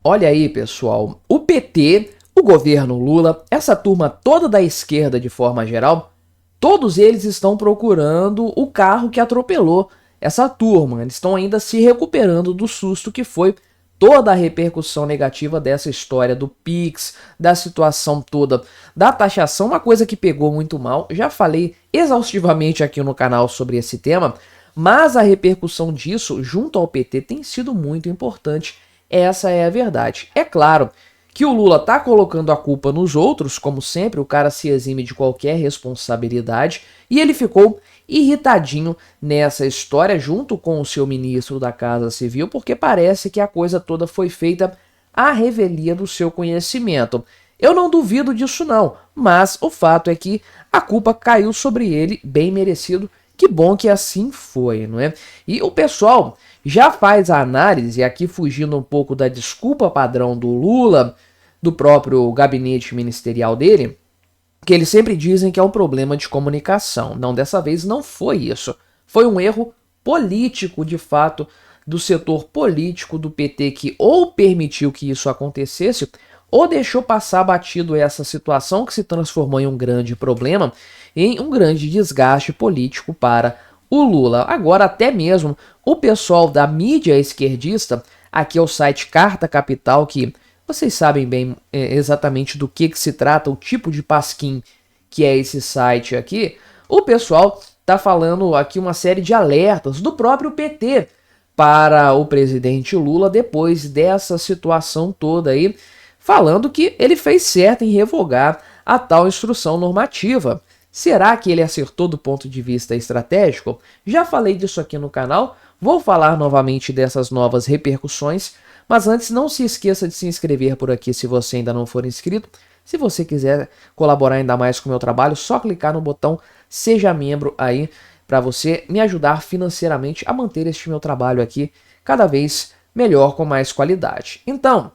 Olha aí, pessoal, o PT, o governo Lula, essa turma toda da esquerda de forma geral, todos eles estão procurando o carro que atropelou essa turma. Eles estão ainda se recuperando do susto que foi toda a repercussão negativa dessa história do Pix, da situação toda da taxação, uma coisa que pegou muito mal. Já falei exaustivamente aqui no canal sobre esse tema, mas a repercussão disso junto ao PT tem sido muito importante. Essa é a verdade. É claro que o Lula tá colocando a culpa nos outros, como sempre, o cara se exime de qualquer responsabilidade, e ele ficou irritadinho nessa história junto com o seu ministro da Casa Civil, porque parece que a coisa toda foi feita à revelia do seu conhecimento. Eu não duvido disso não, mas o fato é que a culpa caiu sobre ele, bem merecido. Que bom que assim foi, não é? E o pessoal já faz a análise, aqui fugindo um pouco da desculpa padrão do Lula, do próprio gabinete ministerial dele, que eles sempre dizem que é um problema de comunicação. Não, dessa vez não foi isso. Foi um erro político, de fato, do setor político do PT, que ou permitiu que isso acontecesse, ou deixou passar batido essa situação que se transformou em um grande problema, em um grande desgaste político para o Lula. Agora até mesmo o pessoal da mídia esquerdista, aqui é o site Carta Capital, que vocês sabem bem exatamente do que se trata, o tipo de pasquim que é esse site aqui, o pessoal tá falando aqui uma série de alertas do próprio PT para o presidente Lula depois dessa situação toda aí, falando que ele fez certo em revogar a tal instrução normativa. Será que ele acertou do ponto de vista estratégico? Já falei disso aqui no canal, vou falar novamente dessas novas repercussões, mas antes não se esqueça de se inscrever por aqui se você ainda não for inscrito. Se você quiser colaborar ainda mais com o meu trabalho, só clicar no botão Seja Membro aí, para você me ajudar financeiramente a manter este meu trabalho aqui cada vez melhor, com mais qualidade. Então,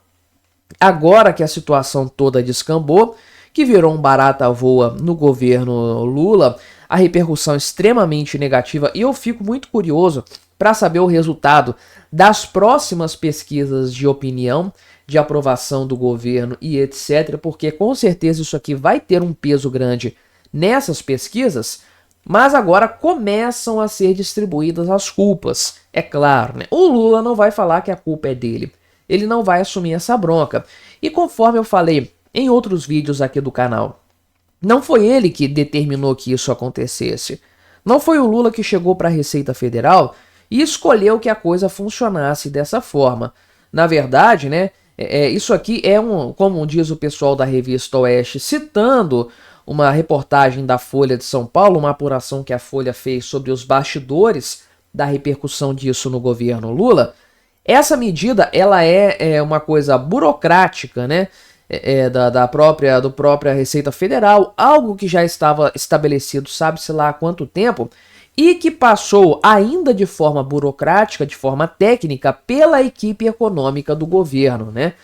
agora que a situação toda descambou, que virou um barata voa no governo Lula, a repercussão extremamente negativa, e eu fico muito curioso para saber o resultado das próximas pesquisas de opinião, de aprovação do governo e etc, porque com certeza isso aqui vai ter um peso grande nessas pesquisas, mas agora começam a ser distribuídas as culpas. É claro, né? O Lula não vai falar que a culpa é dele, ele não vai assumir essa bronca. E conforme eu falei em outros vídeos aqui do canal, não foi ele que determinou que isso acontecesse. Não foi o Lula que chegou para a Receita Federal e escolheu que a coisa funcionasse dessa forma. Na verdade, né, isso aqui é como diz o pessoal da Revista Oeste, citando uma reportagem da Folha de São Paulo, uma apuração que a Folha fez sobre os bastidores da repercussão disso no governo Lula. Essa medida, ela é uma coisa burocrática, né, da própria Receita Federal, algo que já estava estabelecido, sabe-se lá há quanto tempo, e que passou ainda de forma burocrática, de forma técnica, pela equipe econômica do governo, né?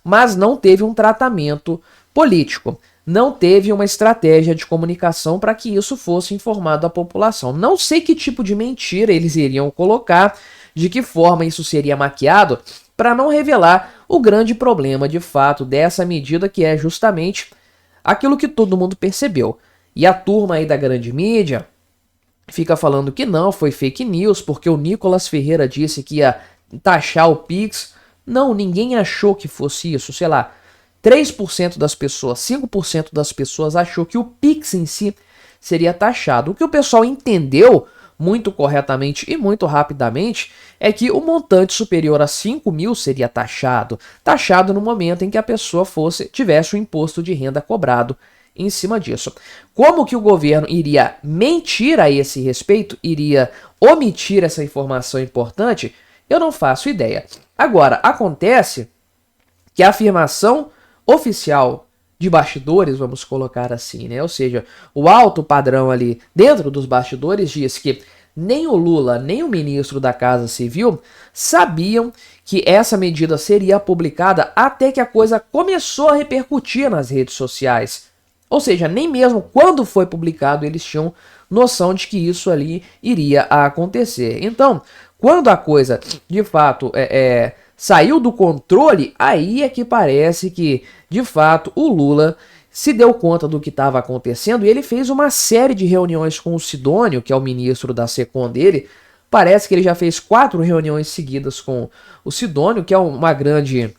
Mas não teve um tratamento político, não teve uma estratégia de comunicação para que isso fosse informado à população. Não sei que tipo de mentira eles iriam colocar, de que forma isso seria maquiado, para não revelar o grande problema de fato dessa medida, que é justamente aquilo que todo mundo percebeu. E a turma aí da grande mídia fica falando que não, foi fake news, porque o Nicolas Ferreira disse que ia taxar o Pix. Não, ninguém achou que fosse isso, sei lá, 3% das pessoas, 5% das pessoas achou que o Pix em si seria taxado. O que o pessoal entendeu muito corretamente e muito rapidamente é que o montante superior a 5 mil seria taxado no momento em que a pessoa tivesse o imposto de renda cobrado em cima disso. Como que o governo iria mentir a esse respeito, iria omitir essa informação importante, eu não faço ideia. Agora, acontece que a afirmação oficial de bastidores, vamos colocar assim, né? Ou seja, o alto padrão ali dentro dos bastidores diz que nem o Lula, nem o ministro da Casa Civil sabiam que essa medida seria publicada até que a coisa começou a repercutir nas redes sociais. Ou seja, nem mesmo quando foi publicado eles tinham noção de que isso ali iria acontecer. Então, quando a coisa de fato saiu do controle, aí é que parece que, de fato, o Lula se deu conta do que estava acontecendo e ele fez uma série de reuniões com o Sidônio, que é o ministro da SECOM dele. Parece que ele já fez 4 reuniões seguidas com o Sidônio, que é uma grande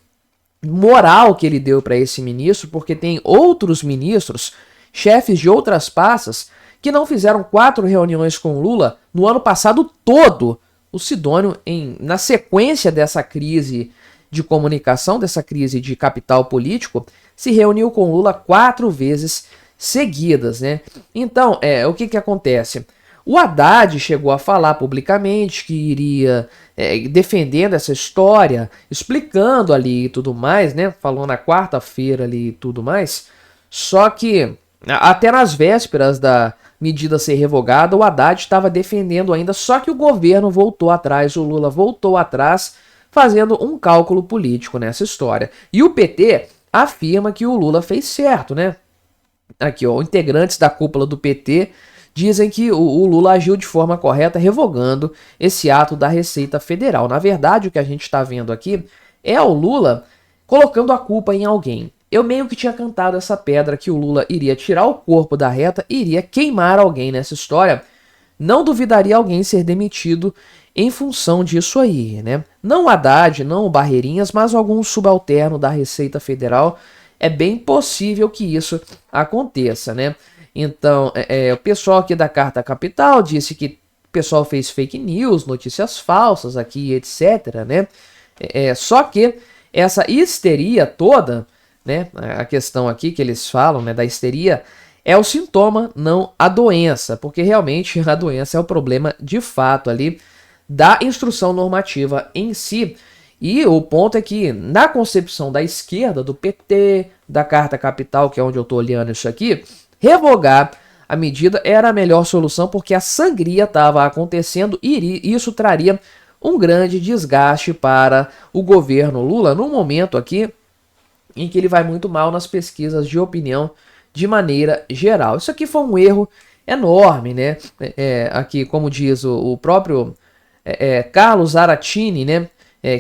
moral que ele deu para esse ministro, porque tem outros ministros, chefes de outras pastas, que não fizeram 4 reuniões com o Lula no ano passado todo. O Sidônio, na sequência dessa crise de comunicação, dessa crise de capital político, se reuniu com o Lula 4 vezes seguidas, né? Então, o que acontece? O Haddad chegou a falar publicamente que iria defendendo essa história, explicando ali e tudo mais, né? Falou na quarta-feira ali e tudo mais. Só que até nas vésperas da medida ser revogada, o Haddad estava defendendo ainda, só que o governo voltou atrás, o Lula voltou atrás, fazendo um cálculo político nessa história. E o PT afirma que o Lula fez certo, né? Aqui, ó, integrantes da cúpula do PT dizem que o Lula agiu de forma correta, revogando esse ato da Receita Federal. Na verdade, o que a gente está vendo aqui é o Lula colocando a culpa em alguém. Eu meio que tinha cantado essa pedra que o Lula iria tirar o corpo da reta e iria queimar alguém nessa história. Não duvidaria alguém ser demitido em função disso aí, né? Não o Haddad, não o Barreirinhas, mas algum subalterno da Receita Federal. É bem possível que isso aconteça, né? Então, o pessoal aqui da Carta Capital disse que o pessoal fez fake news, notícias falsas aqui, etc, né? Só que essa histeria toda, né? A questão aqui que eles falam, né, da histeria, é o sintoma, não a doença, porque realmente a doença é o problema de fato ali da instrução normativa em si. E o ponto é que, na concepção da esquerda, do PT, da Carta Capital, que é onde eu estou olhando isso aqui, revogar a medida era a melhor solução porque a sangria estava acontecendo e isso traria um grande desgaste para o governo Lula no momento aqui em que ele vai muito mal nas pesquisas de opinião de maneira geral. Isso aqui foi um erro enorme, né? Aqui, como diz o próprio Carlos Zaratini, né?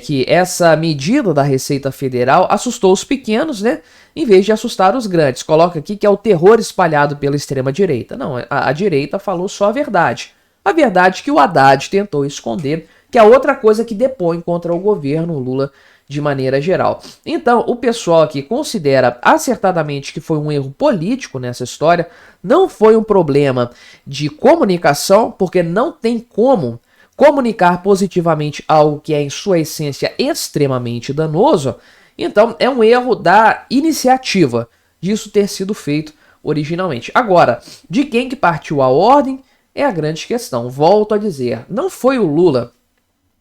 Que essa medida da Receita Federal assustou os pequenos, né? Em vez de assustar os grandes. Coloca aqui que é o terror espalhado pela extrema-direita. Não, a direita falou só a verdade. A verdade que o Haddad tentou esconder, que é outra coisa que depõe contra o governo Lula de maneira geral. Então, o pessoal aqui considera acertadamente que foi um erro político nessa história, não foi um problema de comunicação, porque não tem como comunicar positivamente algo que é em sua essência extremamente danoso. Então, é um erro da iniciativa disso ter sido feito originalmente. Agora, de quem que partiu a ordem é a grande questão. Volto a dizer, não foi o Lula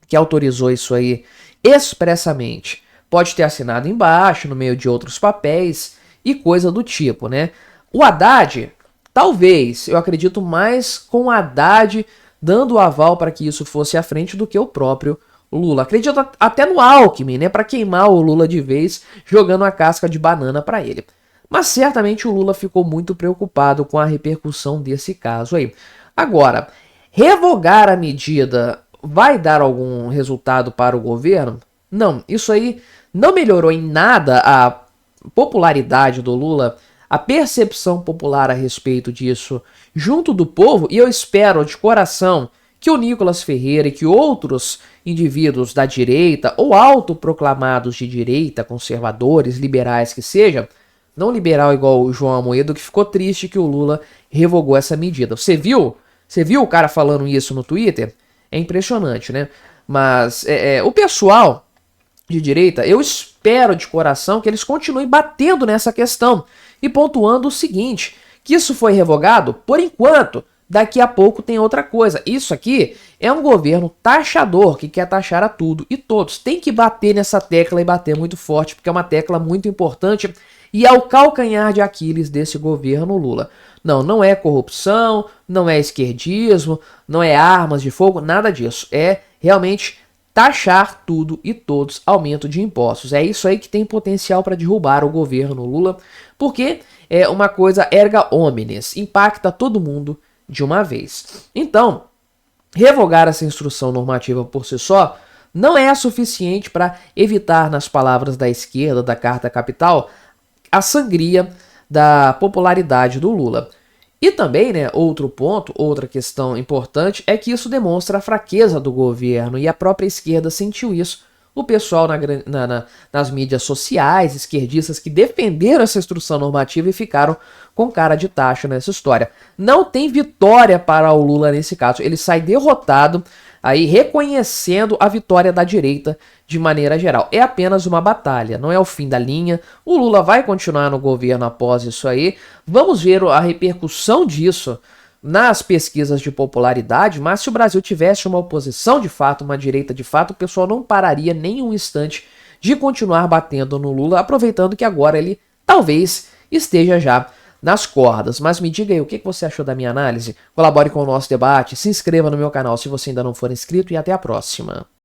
que autorizou isso aí expressamente. Pode ter assinado embaixo, no meio de outros papéis e coisa do tipo, né? O Haddad, talvez, eu acredito mais com o Haddad dando o aval para que isso fosse à frente do que o próprio Lula. Acredito até no Alckmin, né, para queimar o Lula de vez, jogando a casca de banana para ele. Mas certamente o Lula ficou muito preocupado com a repercussão desse caso aí. Agora, revogar a medida vai dar algum resultado para o governo? Não, isso aí não melhorou em nada a popularidade do Lula, a percepção popular a respeito disso junto do povo, e eu espero de coração que o Nicolas Ferreira e que outros indivíduos da direita ou autoproclamados de direita, conservadores, liberais que seja, não liberal igual o João Amoedo, que ficou triste que o Lula revogou essa medida. Você viu? Você viu o cara falando isso no Twitter? É impressionante, né? Mas o pessoal de direita, eu espero de coração que eles continuem batendo nessa questão e pontuando o seguinte, que isso foi revogado por enquanto, daqui a pouco tem outra coisa. Isso aqui é um governo taxador que quer taxar a tudo e todos. Tem que bater nessa tecla e bater muito forte, porque é uma tecla muito importante e é o calcanhar de Aquiles desse governo Lula. Não, não é corrupção, não é esquerdismo, não é armas de fogo, nada disso. É realmente taxar tudo e todos, aumento de impostos. É isso aí que tem potencial para derrubar o governo Lula, porque é uma coisa erga omnes, impacta todo mundo de uma vez. Então, revogar essa instrução normativa por si só não é suficiente para evitar, nas palavras da esquerda da Carta Capital, a sangria da popularidade do Lula. E também, né, outro ponto, outra questão importante, é que isso demonstra a fraqueza do governo, e a própria esquerda sentiu isso. O pessoal nas mídias sociais, esquerdistas que defenderam essa instrução normativa e ficaram com cara de tacho nessa história. Não tem vitória para o Lula nesse caso, ele sai derrotado, aí reconhecendo a vitória da direita de maneira geral. É apenas uma batalha, não é o fim da linha. O Lula vai continuar no governo após isso aí. Vamos ver a repercussão disso nas pesquisas de popularidade, mas se o Brasil tivesse uma oposição de fato, uma direita de fato, o pessoal não pararia nem um instante de continuar batendo no Lula, aproveitando que agora ele talvez esteja já nas cordas. Mas me diga aí, o que você achou da minha análise? Colabore com o nosso debate, se inscreva no meu canal se você ainda não for inscrito e até a próxima.